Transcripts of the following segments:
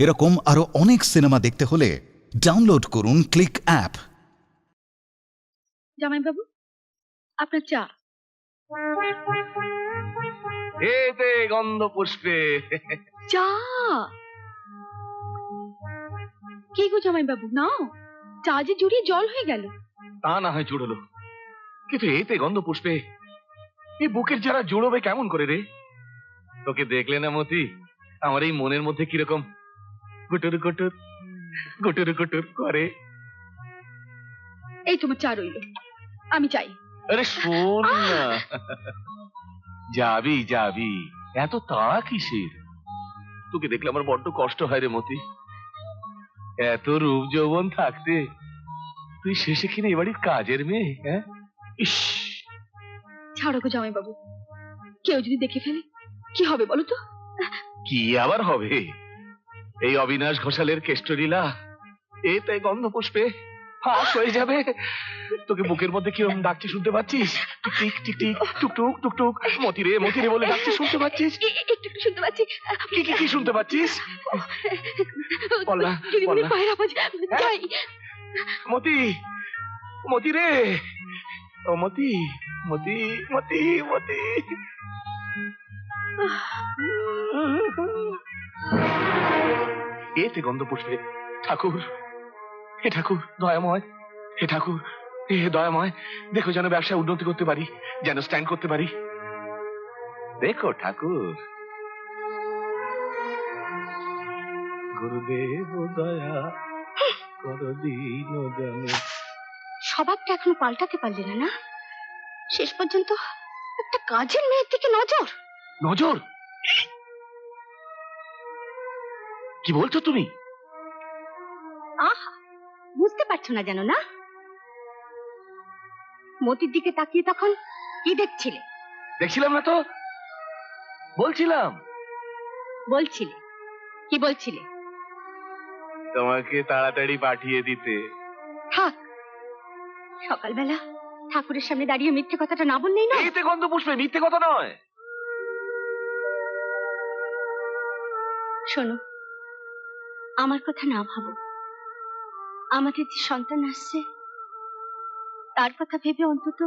এরকম আরো অনেক সিনেমা দেখতে হলে ডাউনলোড করুন ক্লিক অ্যাপ। জামাইবাবু, আপনার চা। এতে গন্ধ পুষ্পে চা কি গো জামাইবাবু, নাও। চা যে জুড়িয়ে জল হয়ে গেল। তা না হয় জুড়লো, কিন্তু এতে গন্ধ পুষ্পে এই বুকের যারা জুড়বে কেমন করে রে? তোকে দেখলে না মতি, আমার এই মনের মধ্যে কিরকম গুটুর গুটুর গুটুর গুটুর করে। এই তোমার চা রইল, আমি চাই। আরে শোন না, যাবি যাবি, এত তাড়া কিসের? তোকে দেখলে আমার বড্ড কষ্ট হয় রে মতি। এত রূপ যৌবন থাকতে তুই শেষে কিনা এ বাড়ির কাজের মেয়ে। হ্যাঁ, ইস, ছাড়ো গো জামাইবাবু, কেউ যদি দেখে ফেলে কি হবে বলো তো? কি আবার হবে? এই অবিনাশ ঘোষালের কেষ্টলীলা এতে গন্ধ পুষ্পে ফাঁস হয়ে যাবে। তোকে বুকের মধ্যে কিরকম ডাকছি শুনতে পাচ্ছিস? টিক টিক টিক টুকটুক টুকটুক, মতিরে মতিরে বলে ডাকছি শুনতে পাচ্ছিস? একটু একটু শুনতে পাচ্ছি। কি কি কি শুনতে পাচ্ছিস? বল না, যদি বল মনে না। পায়ের আওয়াজ যাই। মতি, মতি রে, ও মতি, মতি মতি মতি। এতে গন্ধ পুষ্পে ঠাকুর, হে ঠাকুর দয়াময়, হে ঠাকুর হে দয়াময়, দেখো যেন ব্যবসায় উন্নতি করতে পারি, যেন স্ট্যান্ড করতে পারি। দেখো ঠাকুর, গুরুদেব দয়া করো দীন জনে। স্বভাবটা এখনো পাল্টাতে পারলে না, না? শেষ পর্যন্ত একটা কাজের মেয়ের দিকে নজর। নজর? কি বলছো তুমি? আহা, বুঝতে পারছো না জানো না? মতির দিকে তাকিয়ে তখন কি দেখছিলে? দেখছিলাম না তো, বলছিলাম। বলছিলে কি বলছিলে? তোমাকে তাড়াতাড়ি পাঠিয়ে দিতে। থাক, সকালবেলা ঠাকুরের সামনে দাঁড়িয়ে মিথ্যে কথাটা না বললেই না। এতে গন্ধ পুষ্পে মিথ্যে কথা নয়। শোনো, আমার কথা না ভাবো। আমাদের যে সন্তান আসছে তার কথা ভেবে অন্তত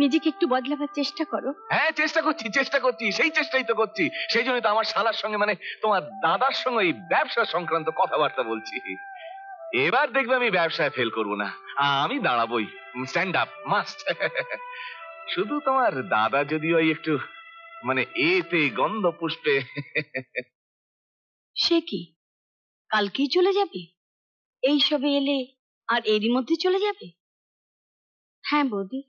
নিজেকে একটু বদলাবার চেষ্টা করো। হ্যাঁ, চেষ্টা করছি চেষ্টা করছি, সেই চেষ্টাই তো করছি। সেই জন্যই তো আমার শালার সঙ্গে, মানে তোমার দাদার সঙ্গে এই ব্যবসা সংক্রান্ত কথাবার্তা বলছি। এবার দেখবে আমি ব্যবসায় ফেল করব না, আমি দাঁড়াবোই। Stand up must. শুধু তোমার দাদা যদি ওই একটু, মানে এতে গন্ধ পুষ্পে। সে কি কালকেই চলে যাবে? এই সবে এলে আর এরই মধ্যে চলে যাবে? হ্যাঁ বৌদি,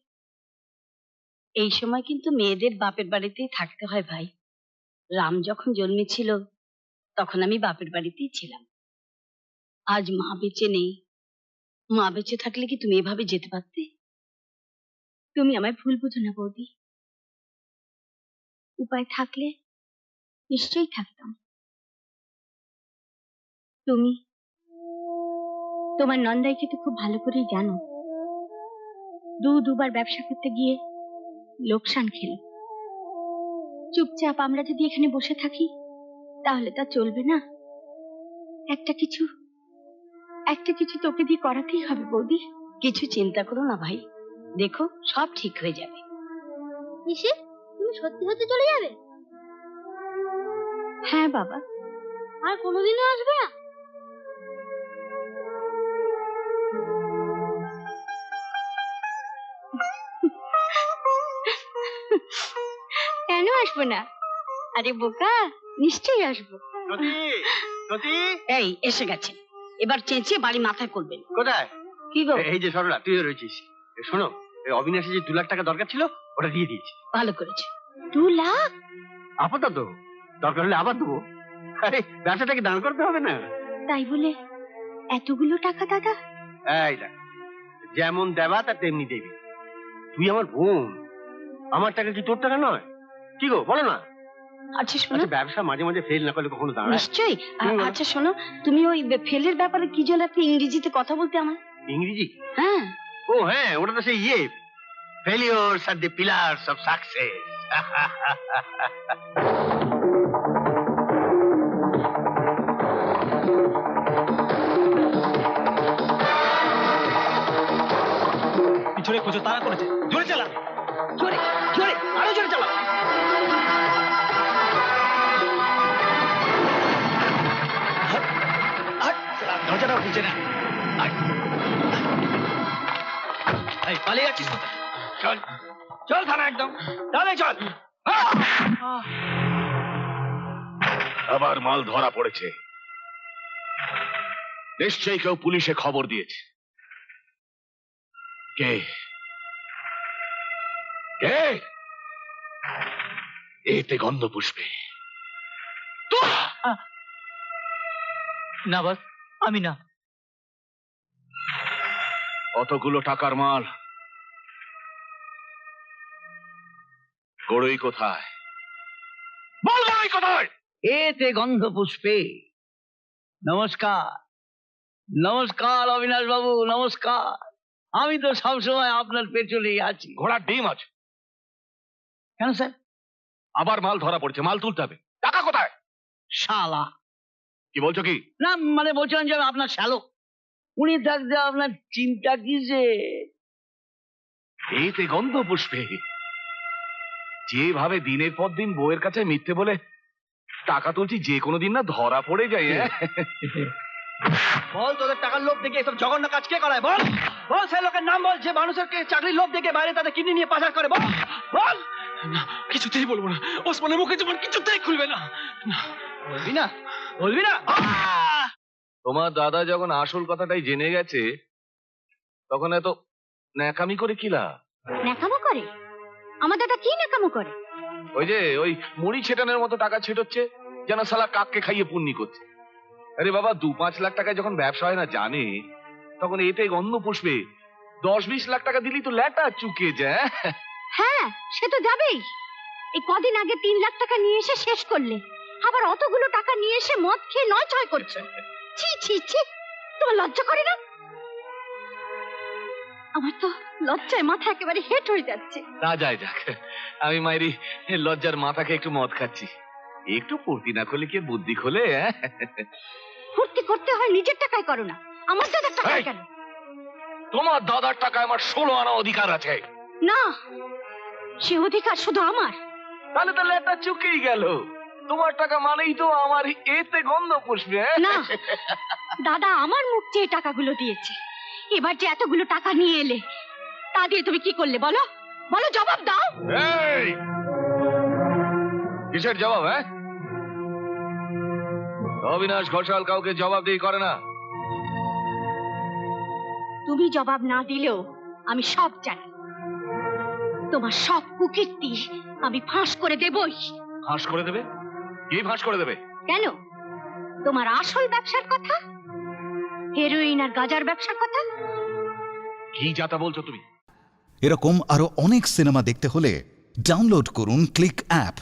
এই সময় কিন্তু মেয়েদের বাপের বাড়িতেই থাকতে হয় ভাই। রাম যখন জন্মেছিল তখন আমি বাপের বাড়িতেই ছিলাম। আজ মা বেঁচে নেই, মা বেঁচে থাকলে কি তুমি এভাবে যেতে পারতে? তুমি আমায় ভুল বুঝো না বৌদি, উপায় থাকলে নিশ্চয়ই থাকতাম। তুমি তোমার নন্দাইকে তো খুব ভালো করেই জানো। দুবার ব্যবসা করতে গিয়ে লোকসান খেল। চুপচাপ আমরা যদি এখানে বসে থাকি তাহলে তা চলবে না। একটা কিছু তোকে দিয়ে করাতেই হবে বৌদি। কিছু চিন্তা করো না ভাই, দেখো সব ঠিক হয়ে যাবে। পিসি, তুমি সত্যি সত্যি চলে যাবে? হ্যাঁ বাবা। আর কোনোদিনও আসবে না? কেন আসবো না? আরে বোকা, নিশ্চয়ই আসবো। এই এসে গেছে, এবার চেঁচিয়ে বাড়ি মাথায় করবেন। কোথায়? কি গো? এই যে সরলা, তুইও রয়েছিস। শোনো, অবিনাশে যে 2 লাখ টাকা দরকার ছিল ওটা দিয়ে দিয়েছি। ভালো করেছে। 2 লাখ? আপাতত, দরকার হলে আবার দেবো। আরে ব্যবসাটাকে দান করতে হবে না? তাই বলে এতগুলো টাকা দাদা? এই দেখ, যেমন দেবা তা তেমনি দেবি। তুই আমার বোন, আমার টাকা কি তোর টাকা নয়? কি গো বলো না? আচ্ছা শোনো, আচ্ছা, ব্যবসা মাঝে মাঝে ফেল না করলে কখনো দাঁড়ায়? নিশ্চয়ই। তুমি বলো। আচ্ছা শোনো, তুমি ওই ফেলের ব্যাপারে কি যেন একটা ইংরেজিতে কথা বলতে আমার। ইংরেজি? হ্যাঁ। ও হ্যাঁ, ওটা তো সেই ফেলিওরস আর দি পিলার্স অফ সাকসেস। প্রচুর তাড়া করেছে, জোরে চালা, জোরে জোরে, আরো জোরে চালা। দরজাটা খুলছে না। এই পালিয়ে যাচ্ছিস কোথায়? চল চল থানা, একদম তাহলে চল। আবার মাল ধরা পড়েছে, নিশ্চয়ই কেউ পুলিশে খবর দিয়েছে। কে কে? এতে গন্ধ পুষ্পে। না বস, আমি না। অতগুলো টাকার মাল গড়ই কোথায়? বল গড়ই কোথায়? এতে গন্ধ পুষ্পে। নমস্কার নমস্কার অবিনাশ বাবু, নমস্কার। আমি তো সবসময় আপনার পেছনেই আছি। ঘোড়ার ডিম আছে। কেন স্যার? আবার মাল ধরা পড়েছে, মাল তুলতে হবে। টাকা কোথায়? শালা। কি বলছো কি? না মানে বলছিলাম যে আমি আপনার শ্যালক, উনি থাকতে আপনার চিন্তা কিসে? এতে গন্ধ পুষ্পে। যেভাবে দিনের পর দিন বউয়ের কাছে মিথ্যে বলে টাকা তুলছি, যে কোনো দিন না ধরা পড়ে যায়। বল, তোদের টাকার লোভ দেখে এসব জঘন্য কাজ কে করায়? বল বল, সেই লোকের নাম বল যে মানুষের চাকরির লোভ দেখে বাইরে তাদের কিডনি নিয়ে পাচার করে। বল বল। না, কিছুতেই বলবো না। ওসমানের মুখে যেমন কিছুতেই খুলবে না। বলবি না? বলবি না? তোমার দাদা যখন আসল কথাটাই জেনে গেছে, তখন এত ন্যাকামি করে কি লাভ? ন্যাকামো করে? আমার দাদা কি ন্যাকামো করে? ওই মুড়ি ছেটানোর মতো টাকা ছেটাচ্ছে, যেন শালা কাককে খাইয়ে পুণ্যি করছে। আরে বাবা, 2-5 লাখ টাকায় যখন ব্যবসা হয় না জানে, তখন এতে গন্ধ পুষ্পে। 10-20 লাখ টাকা দিলেই তো ল্যাটা চুকে যায়। হ্যাঁ, সে তো যাবেই। এই কদিন আগে 3 লাখ টাকা নিয়ে এসে শেষ করলে, আবার অতগুলো টাকা নিয়ে এসে মদ খেয়ে নয় ছয় করছে। ছি ছি ছি, তোমার লজ্জা করে না? আমার তো লজ্জায় মাথা একেবারে হেট হয়ে যাচ্ছে। তা যায় যাক, আমি মাইরি লজ্জার মাথাকে একটু মদ খাচ্ছি। একটু ফুর্তি না করলে কি বুদ্ধি খোলে? ফুর্তি করতে হয় নিজের টাকায় করো না, আমার দাদার টাকায় এই! কেন? তোমার দাদার টাকায় আমার 16 আনা অধিকার আছে। না, সে অধিকার শুধু আমার। তাহলে তো ল্যাটা চুকেই গেল। তোমার টাকা মানেই তো আমার এতে গন্ধ পুষ্পে। না, দাদা আমার মুখ চেয়ে টাকাগুলো দিয়েছে। এবার যে এতগুলো টাকা নিয়ে এলে, তা দিয়ে তুমি কি করলে বলো? বলো, জবাব দাও। এই! কিসের জবাব? হ্যাঁ, অবিনাশ ঘোষাল কাউকে জবাবদিহি করে না। তুমি জবাব না দিলেও আমি সব জানি। তোমার সব কুকীর্তি আমি ফাঁস করে দেবই। ফাঁস করে দেবে? কি ফাঁস করে দেবে? কেন? তোমার আসল ব্যবসার কথা, হেরোইন আর গাজার ব্যবসার কথা। কি যাতা বলছো তুমি? এরকম আরো অনেক সিনেমা দেখতে হলে ডাউনলোড করুন ক্লিক অ্যাপ।